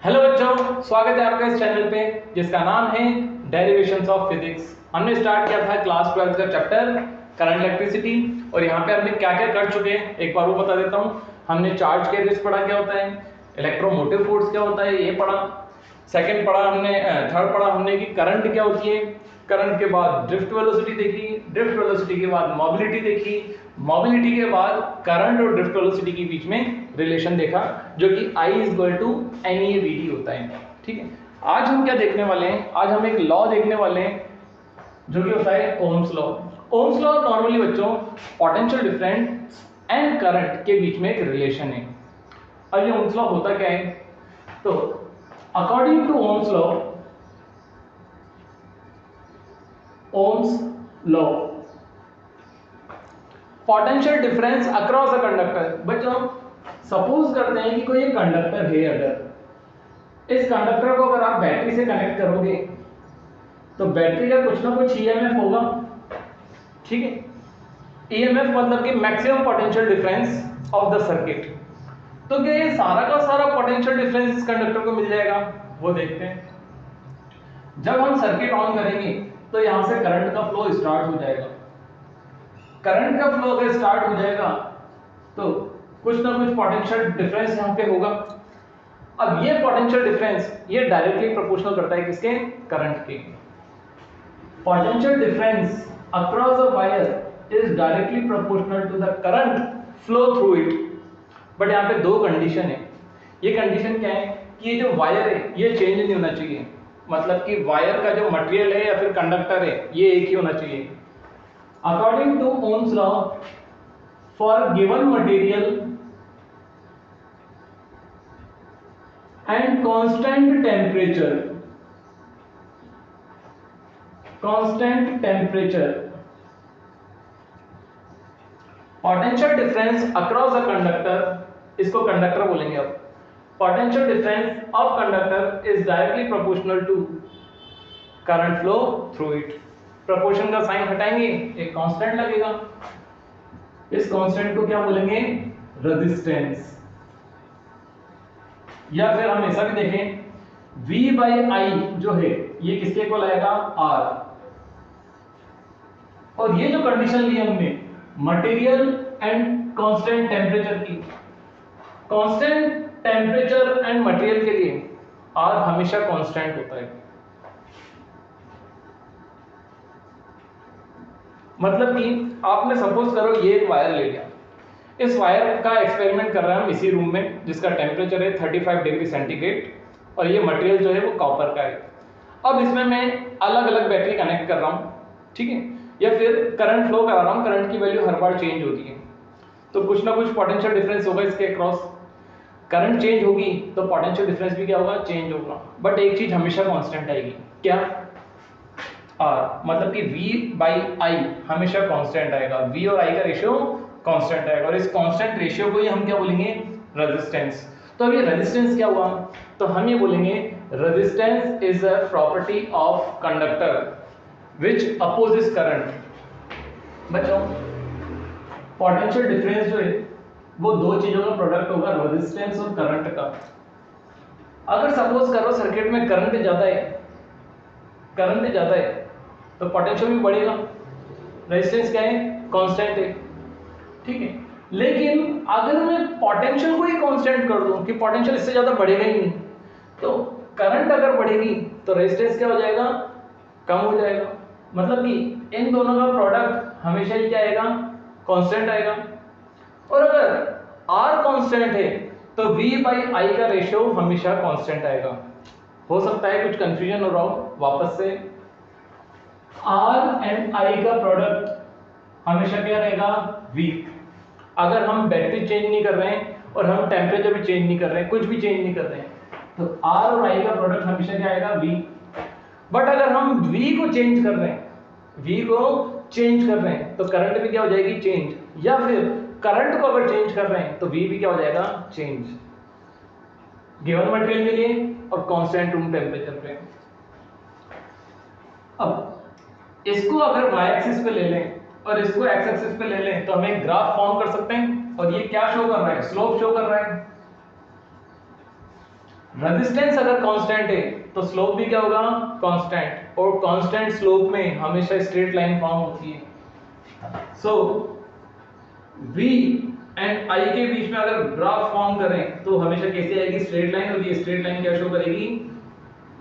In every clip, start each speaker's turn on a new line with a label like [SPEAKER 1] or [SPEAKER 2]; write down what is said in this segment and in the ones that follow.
[SPEAKER 1] Hello बच्चों, स्वागत है आपका इस चैनल पे जिसका नाम है डेरिवेशंस ऑफ फिजिक्स। हमने स्टार्ट किया था क्लास 12 का चैप्टर करंट इलेक्ट्रिसिटी और यहाँ पे हमने क्या क्या कर चुके हैं एक बार वो बता देता हूँ। हमने चार्ज कैरियर्स पढ़ा क्या होता है, इलेक्ट्रोमोटिव फोर्स क्या होता है ये पढ़ा, सेकंड पढ़ा हमने, थर्ड पढ़ा हमने कि करंट क्या होती है, करंट के बाद ड्रिफ्ट वेलोसिटी देखी, ड्रिफ्ट वेलोसिटी के बाद मोबिलिटी देखी, मोबिलिटी के बाद करंट और ड्रिफ्ट वेलोसिटी के बीच में रिलेशन देखा जो कि I is equal to NEVD होता है। ठीक है, आज हम क्या देखने वाले हैं, आज हम एक लॉ देखने वाले हैं जो कि होता है ohms law. Ohm's law normally बच्चों पोटेंशियल डिफरेंस एंड करंट के बीच में एक रिलेशन है। अब ये ओम्स लॉ होता क्या है, तो according to Ohm's law, Ohm's law potential difference across a conductor. बच्चों सपोज करते हैं कि कोई एक कंडक्टर है, अगर इस कंडक्टर को अगर आप बैटरी से कनेक्ट करोगे तो बैटरी का कुछ ना कुछ ईएमएफ होगा। ठीक है, ईएमएफ मतलब कि maximum potential difference of the circuit. तो क्या ये सारा का सारा पोटेंशियल डिफरेंस इस कंडक्टर को मिल जाएगा, वो देखते हैं। जब हम सर्किट ऑन करेंगे तो यहां से करंट का फ्लो स्टार्ट हो जाएगा। करंट का फ्लो अगर स्टार्ट हो जाएगा तो कुछ ना कुछ पोटेंशियल डिफरेंस यहाँ पे होगा। अब ये पोटेंशियल डिफरेंस ये डायरेक्टली प्रोपोर्शनल करता है किसके, करंट के। Potential difference across a wire is directly proportional to the current flow through it. But यहाँ पे दो कंडीशन है। ये कंडीशन क्या है कि ये जो वायर है ये चेंज नहीं होना चाहिए, मतलब कि वायर का जो मटेरियल है या फिर कंडक्टर है ये एक ही होना चाहिए। According to Ohm's law, for given material and constant temperature, potential difference across a conductor, इसको कंडक्टर बोलेंगे अब। Potential difference of conductor is directly proportional to current flow through it। Proportion का साइन हटाएंगे, एक कांस्टेंट लगेगा, इस constant को क्या बोलेंगे, रेजिस्टेंस। या फिर हम ऐसा भी देखें V/I जो है ये किसके इक्वल आएगा, R। और ये जो कंडीशन ली हमने मटेरियल एंड कांस्टेंट टेम्परेचर की, कांस्टेंट टेम्परेचर एंड मटेरियल के लिए R हमेशा कांस्टेंट होता है। मतलब कि आपने सपोज करो ये एक वायर ले लिया, इस वायर का एक्सपेरिमेंट कर रहे हैं हम इसी रूम में जिसका टेम्परेचर है 35 डिग्री सेंटीग्रेड और ये मटेरियल जो है वो कॉपर का है। अब इसमें मैं अलग अलग बैटरी कनेक्ट कर रहा हूँ, ठीक है, या फिर करंट फ्लो करा रहा हूँ, करंट की वैल्यू हर बार चेंज होती है तो कुछ ना कुछ पोटेंशियल डिफरेंस होगा इसके अक्रॉस। करंट चेंज होगी तो पोटेंशियल डिफरेंस भी क्या होगा, चेंज होगा। बट एक चीज हमेशा कांस्टेंट आएगी, क्या, R। मतलब कि V/I हमेशा कांस्टेंट आएगा, V और I का रेशियो कांस्टेंट आएगा और इस कांस्टेंट रेशियो को ही हम क्या बोलेंगे, रेजिस्टेंस। तो अब ये रेजिस्टेंस क्या हुआ, तो हम ये बोलेंगे resistance is a property of conductor which opposes current. बच्चों पोटेंशियल डिफरेंस जो है वो दो चीजों का प्रोडक्ट होगा, रेजिस्टेंस और करंट का। अगर सपोज करो सर्किट में करंट ज्यादा है तो पोटेंशियल भी बढ़ेगा, रेजिस्टेंस क्या है, कांस्टेंट है। ठीक है, लेकिन अगर मैं पोटेंशियल को ही कांस्टेंट कर दूं कि पोटेंशियल इससे ज्यादा बढ़ेगा ही नहीं, तो करंट अगर बढ़ेगी तो रेजिस्टेंस क्या हो जाएगा, कम हो जाएगा। मतलब कि इन दोनों का प्रोडक्ट हमेशा ही क्या आएगा, कांस्टेंट आएगा। और अगर R कांस्टेंट है तो V/I का रेशियो हमेशा कांस्टेंट आएगा। हो सकता है कुछ कंफ्यूजन हो रहा हो, वापस से R एंड I का प्रोडक्ट हमेशा क्या रहेगा, V। अगर हम बैटरी चेंज नहीं कर रहे हैं और हम टेम्परेचर भी चेंज नहीं कर रहे हैं, कुछ भी चेंज नहीं कर रहे हैं, तो R और I का प्रोडक्ट हमेशा क्या आएगा, V। बट अगर हम V को चेंज कर रहे हैं, तो करंट भी क्या हो जाएगी, चेंज। या फिर करंट को अगर चेंज कर रहे हैं तो V भी क्या हो जाएगा, चेंज, गिवन मटेरियल के लिए और कांस्टेंट रूम टेम्परेचर पे। अब इसको अगर y एक्सिस पे ले लें और इसको x एक्सिस पे ले लें तो हम एक ग्राफ फॉर्म कर सकते हैं और ये क्या शो कर रहा है, स्लोप शो कर रहा है। रेजिस्टेंस अगर कांस्टेंट है तो स्लोप भी क्या होगा, कांस्टेंट, और कांस्टेंट स्लोप में हमेशा स्ट्रेट लाइन फॉर्म होती है। सो V एंड I के बीच में अगर ग्राफ फॉर्म करें तो हमेशा कैसे आएगी, स्ट्रेट लाइन, और ये स्ट्रेट लाइन क्या शो करेगी,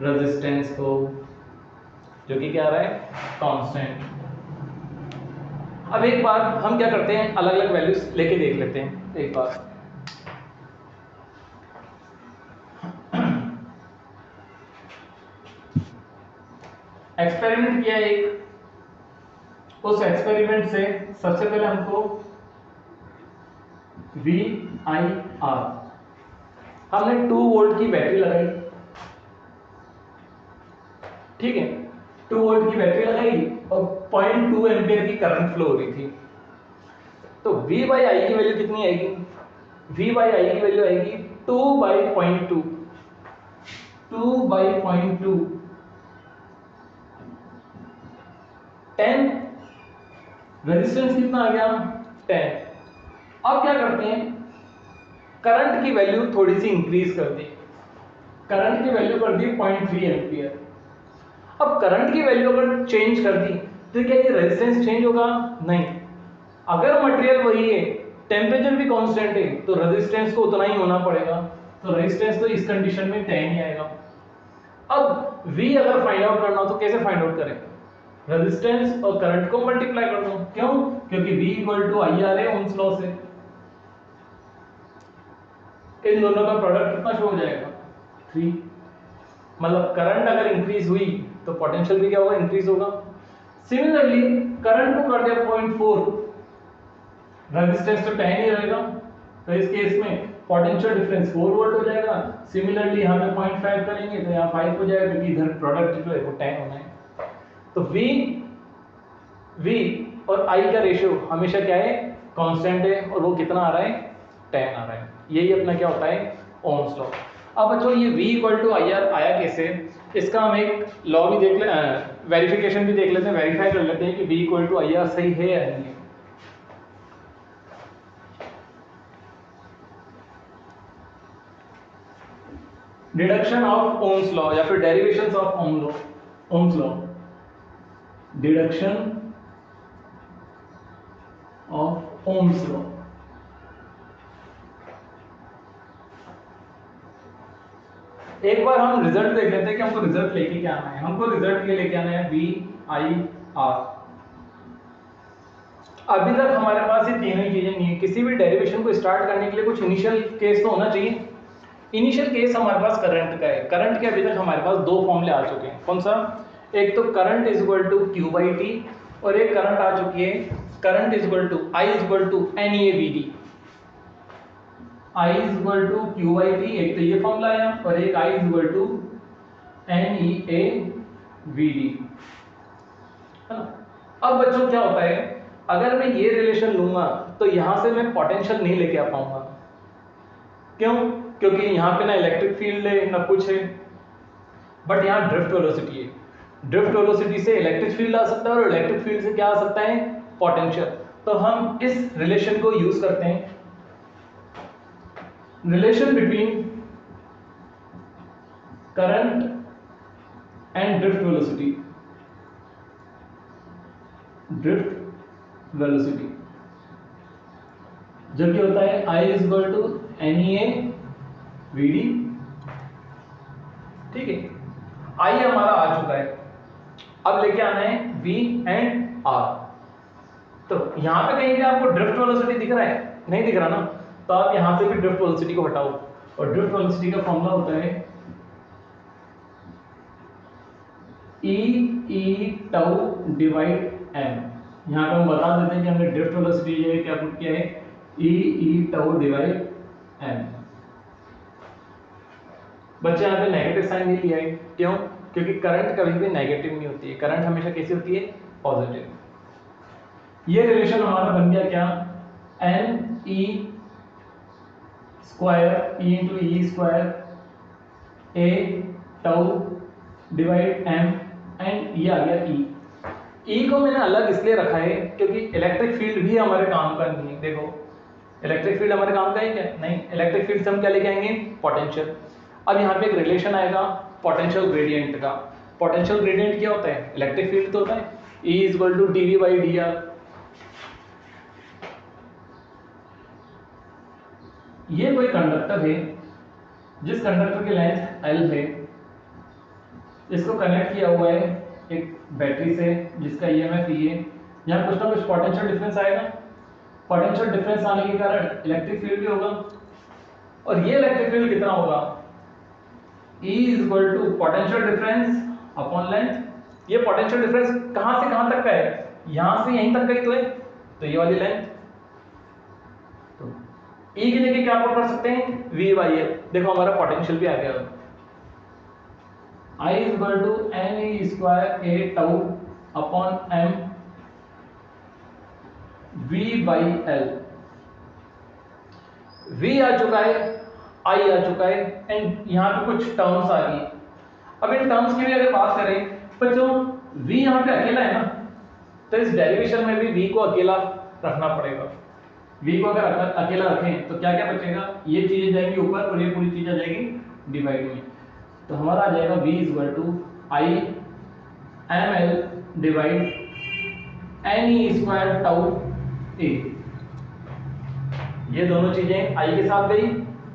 [SPEAKER 1] रेजिस्टेंस को, जो कि क्या आ रहा है, कांस्टेंट। अब एक बार हम क्या करते हैं, अलग अलग वैल्यूज लेके देख लेते हैं एक बार। एक्सपेरिमेंट किया एक, उस एक्सपेरिमेंट से सबसे पहले हमको VIR, हमने 2 वोल्ट की बैटरी लगाई, ठीक है, 2 वोल्ट की बैटरी लगाई और 0.2 एम्पियर की करंट फ्लो हो रही थी। तो V बाई आई की वैल्यू कितनी आएगी, V बाई आई की वैल्यू आएगी 2/0.2, 2/0.2, 10, रेजिस्टेंस कितना आ गया, 10। अब क्या करते हैं, करंट की वैल्यू थोड़ी सी इंक्रीज कर दी, करंट की वैल्यू कर दी 0.3 एम्पियर। अब करंट की वैल्यू अगर चेंज कर दी तो क्या ये रेजिस्टेंस चेंज होगा, नहीं। अगर मटेरियल वही है, टेम्परेचर भी कांस्टेंट है, तो रेजिस्टेंस को उतना ही होना पड़ेगा, तो रेजिस्टेंस तो इस कंडीशन में 10 ही आएगा। अब V अगर फाइंड आउट करना हो तो कैसे फाइंड आउट करें, रेजिस्टेंस और करंट को मल्टीप्लाई कर दो, क्यों, क्योंकि V = IR है ओम्स लॉ से, इन दोनों का प्रोडक्ट कितना शो हो जाएगा, 3। मतलब करंट अगर इंक्रीज हुई तो पोटेंशियल भी क्या होगा, इंक्रीज होगा। सिमिलरली करंट को कर दिया 0.4, रेजिस्टेंस तो 10 ही रहेगा, तो इस केस में पोटेंशियल डिफरेंस 4 वोल्ट हो जाएगा। सिमिलरली यहाँ पे 0.5 करेंगे तो यहाँ 5 हो जाएगा, क्योंकि इधर प्रोडक्ट जो है वो 10 होना है। तो V और I का रेशियो हमेशा क्या है, कांस्टेंट है, और वो कितना आ रहा है, 10 आ रहा है। यही अपना क्या होता है, ओम्स लॉ। अब बच्चों ये V = IR आया कैसे, इसका हम एक लॉ भी देख ले, वेरिफिकेशन भी देख लेते हैं, वेरीफाई कर लेते हैं कि V = IR सही है या नहीं है। डिडक्शन ऑफ ओम्स लॉ या फिर derivations of Ohm's law, deduction of Ohm's law. एक बार हम रिजल्ट देख लेते हैं कि हमको रिजल्ट लेके क्या आना है। हमको रिजल्ट ये लेके आना है VIR। अभी तक हमारे पास ये तीनों ही चीजें नहीं है। किसी भी डेरिवेशन को स्टार्ट करने के लिए कुछ इनिशियल केस तो होना चाहिए। इनिशियल केस हमारे पास करंट का है। करंट के अभी तक हमारे पास 2 फॉर्मूले आ चुके हैं। कौन सा, एक तो करंट =Q/T, और एक करंट आ चुकी है, current I NEAVD। I Q/T, एक तो ये फॉर्मूला आया, और एक I NEAVD, है ना। अब बच्चों क्या होता है, अगर मैं ये रिलेशन लूंगा तो यहां से मैं पोटेंशियल नहीं लेके आ पाऊंगा। क्यों, क्योंकि यहाँ पे ना इलेक्ट्रिक फील्ड है ना कुछ है, बट यहाँ ड्रिफ्ट वेलोसिटी है। ड्रिफ्ट वेलोसिटी से इलेक्ट्रिक फील्ड आ सकता है, और इलेक्ट्रिक फील्ड से क्या आ सकता है, पोटेंशियल। तो हम इस रिलेशन को यूज करते हैं, relation between current and drift velocity. Drift velocity जो कि होता है I NEAVD, ठीक है। I हमारा आ चुका है, अब लेके आना है V एंड R। तो यहां पे कहीं भी आपको ड्रिफ्ट वेलोसिटी दिख रहा है, नहीं दिख रहा ना, तो आप यहां से भी ड्रिफ्ट वेलोसिटी को हटाओ, और ड्रिफ्ट वेलोसिटी का फॉर्मूला होता है E/τ/m। यहाँ पे हम बता देते हैं कि हमने ड्रिफ्ट वेलोसिटी जो है क्या पुट किया है, E/τ/m। बच्चे यहाँ पे नेगेटिव साइन नहीं लिया है, क्यों, क्योंकि करंट कभी भी नेगेटिव नहीं होती है, करंट हमेशा कैसी होती है, पॉजिटिव। ये रिलेशन हमारा बन गया क्या, NE² E/2 एंड ये आ गया E को मैंने अलग इसलिए रखा है क्योंकि इलेक्ट्रिक फील्ड भी हमारे काम का नहीं है। देखो इलेक्ट्रिक फील्ड हमारे काम का है क्या, नहीं। इलेक्ट्रिक फील्ड से हम क्या लेके आएंगे, पोटेंशियल। अब यहाँ पे एक रिलेशन आएगा पोटेंशियल ग्रेडियंट का। पोटेंशियल ग्रेडियंट क्या होता है? इलेक्ट्रिक फील्ड तो होता है, E equal to dV by dr। ये कोई कंडक्टर है जिस कंडक्टर की लेंथ L है, इसको कनेक्ट किया हुआ है एक बैटरी से जिसका EMF E है। यहाँ कुछ ना कुछ पोटेंशियल डिफरेंस आएगा, पोटेंशियल डिफरेंस आने के कारण इलेक्ट्रिक फील्ड भी होगा, और ये इलेक्ट्रिक फील्ड कितना होगा? E equal to potential difference upon length. ये पोटेंशियल डिफरेंस कहां से कहां तक का है? यहां से यहीं तक का ही तो है, तो ये वाली लेंथ। तो E की जगह क्या पुट कर सकते हैं? V by L। देखो हमारा पोटेंशियल भी आ गया। I equal to NE square A tau upon M V by L। V आ चुका है, I आ चुका है, एंड यहाँ पे कुछ टर्म्स आ गई। अब इन टर्म्स की भी अगर बात करें, पर जो V यहाँ पे अकेला है ना, तो इस डेरिवेशन में भी V को अकेला रखना पड़ेगा। V को अगर अकेला रखें तो क्या क्या बचेगा? ये चीजें जाएंगी ऊपर और ये पूरी चीज आ जाएगी डिवाइड में। तो हमारा आ जाएगा V equal to I ml divide NE square tau A। ये दोनों चीजें I के साथ गई,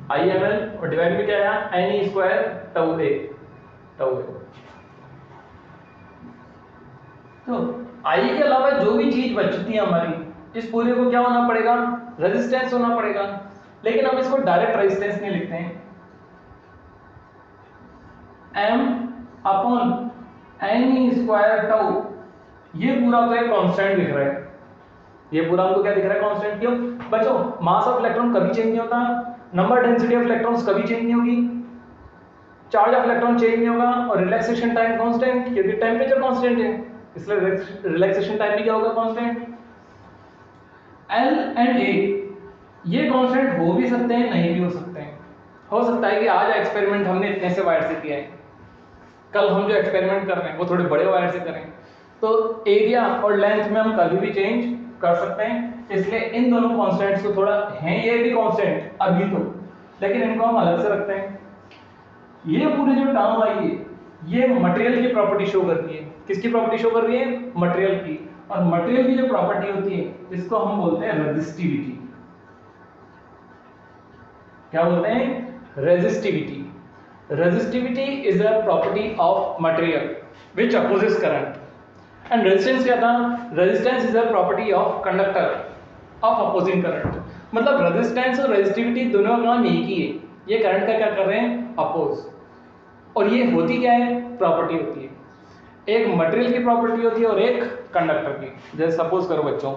[SPEAKER 1] I ml, और डिवाइड में क्या आया? NE square tau A। तो I के अलावा जो भी चीज बचती है हमारी, इस पूरे को क्या होना पड़ेगा? रेजिस्टेंस होना पड़ेगा। लेकिन हम इसको डायरेक्ट रेजिस्टेंस नहीं लिखते हैं, M upon NE square tau, ये पूरा तो एक कांस्टेंट दिख रहा है। ये पूरा हमको क्या दिख रहा है? कांस्टेंट। क्यों बच्चों? मास ऑफ इलेक्ट्रॉन कभी चेंज नहीं होता, नंबर डेंसिटी ऑफ इलेक्ट्रॉन्स कभी चेंज नहीं होगी, चार्ज ऑफ इलेक्ट्रॉन चेंज नहीं होगा, और रिलैक्सेशन टाइम कांस्टेंट, क्योंकि टेंपरेचर कांस्टेंट है, इसलिए रिलैक्सेशन टाइम भी क्या होगा? कांस्टेंट। L एंड A ये कांस्टेंट हो भी सकते हैं, नहीं भी हो सकते हैं। हो सकता है कि आज एक्सपेरिमेंट हमने इतने से वायर से किया है, कल हम जो एक्सपेरिमेंट कर रहे हैं वो थोड़े बड़े वायर से करें, तो एरिया और लेंथ में हम कभी भी चेंज कर सकते हैं। इसलिए इन दोनों कांस्टेंट्स को थोड़ा हैं ये भी कांस्टेंट अभी तो, लेकिन इनको हम अलग से रखते हैं। ये पूरी जो टर्म आई है ये मटेरियल की प्रॉपर्टी शो करती है। किसकी प्रॉपर्टी शो कर रही है? मटेरियल की। और मटेरियल की जो प्रॉपर्टी होती है इसको हम बोलते हैं रेजिस्टिविटी। क्या बोलते हैं? Resistivity. Resistivity is a property of material which opposes current. And resistance क्या था? Resistance is a property of conductor of opposing current. मतलब रेजिस्टेंस और रेजिस्टिविटी दोनों का काम एक ही है, ये करंट का क्या कर रहे हैं? अपोज। और ये होती क्या है? प्रॉपर्टी होती है, एक मटेरियल की प्रॉपर्टी होती है और एक कंडक्टर की। जैसे सपोज करो बच्चों,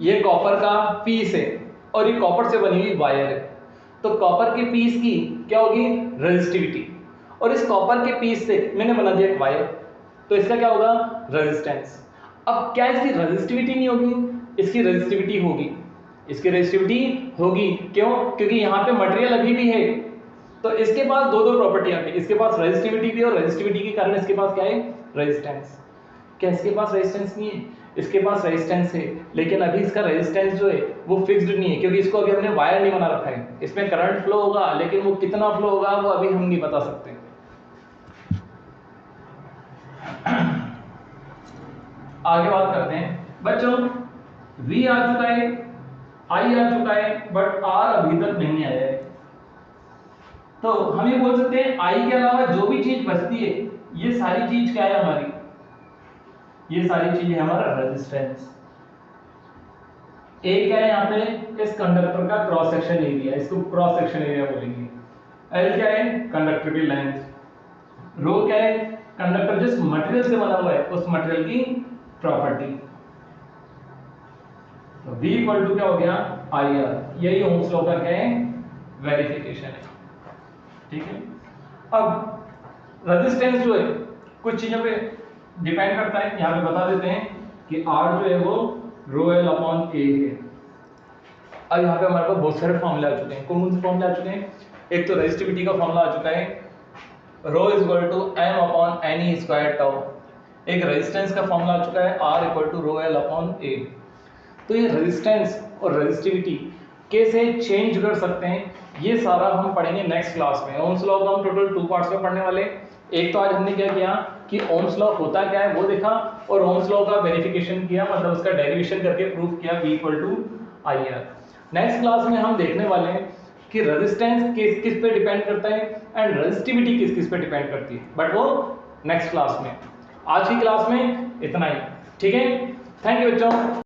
[SPEAKER 1] ये कॉपर का पीस है और ये कॉपर से बनी हुई वायर है, तो कॉपर के पीस की क्या होगी? रेजिस्टिविटी। और इस कॉपर के पीस से मैंने बना दिया एक वायर, तो इसका क्या होगा? रेजिस्टेंस। अब क्या इसकी रेजिस्टिविटी नहीं होगी? इसकी रेजिस्टिविटी होगी। इसकी रेजिस्टिविटी होगी क्यों? क्योंकि यहाँ पे मटेरियल अभी भी है, तो इसके पास दो दो प्रॉपर्टी आ गई, इसके पास रेजिस्टिविटी भी और रेजिस्टिविटी के कारण इसके पास क्या है? रेजिस्टेंस। क्या इसके पास रेजिस्टेंस नहीं है? इसके पास रेजिस्टेंस है, लेकिन अभी इसका रेजिस्टेंस जो है वो फिक्स्ड नहीं है, क्योंकि इसको अभी हमने वायर नहीं बना रखा है। इसमें करंट फ्लो होगा, लेकिन वो कितना फ्लो होगा वो अभी हम नहीं बता सकते। आगे बात करते हैं बच्चों। V आ चुका है, I आ चुका है, बट R अभी तक नहीं आया है। तो हम ये बोल सकते हैं I के अलावा जो भी चीज बचती है ये सारी चीज क्या है हमारी? ये सारी चीज है हमारा रेजिस्टेंस। A क्या है यहाँ पे? इस कंडक्टर का क्रॉस सेक्शन एरिया, इसको क्रॉस सेक्शन एरिया बोलेंगे। L क्या है? कंडक्टर की लेंथ। रो क्या है? कंडक्टर जिस मटेरियल से बना हुआ है उस मटेरियल की प्रॉपर्टी। तो V इक्वल टू क्या हो गया? IR। यही ओम्स लॉ का क्या है? वेरिफिकेशन है। ठीक है। अब रेजिस्टेंस जो है कुछ चीजों पे डिपेंड करता है, यहाँ पे बता देते हैं कि R जो है वो ρL अपॉन A है। अब यहाँ पे हमारे पास बहुत सारे फॉर्मूले आ चुके हैं। कौन कौन से फॉर्मूले आ चुके हैं? एक तो रेजिस्टिविटी का फॉर्मूला आ चुका है, ρ equal to M upon NE square tau. एक रेजिस्टेंस का फॉर्मूला आ चुका है, R equal to ρL upon A। तो ये रेजिस्टेंस और रेजिस्टिविटी कैसे चेंज कर सकते हैं ये सारा हम पढ़ेंगे नेक्स्ट क्लास में। ओम्स लॉ को हम टोटल 2 पार्ट्स में पढ़ने वाले। एक तो आज हमने क्या किया कि ओम्स लॉ होता क्या है वो देखा, और ओम्स लॉ का वेरिफिकेशन किया, मतलब उसका डेरिवेशन करके प्रूफ किया V = IR। नेक्स्ट क्लास में हम देखने वाले हैं कि रेजिस्टेंस किस किस पे डिपेंड करता है एंड रेजिस्टिविटी किस किस पे डिपेंड करती है, बट वो नेक्स्ट क्लास में। आज की क्लास में इतना ही, ठीक है। थैंक यू बच्चों।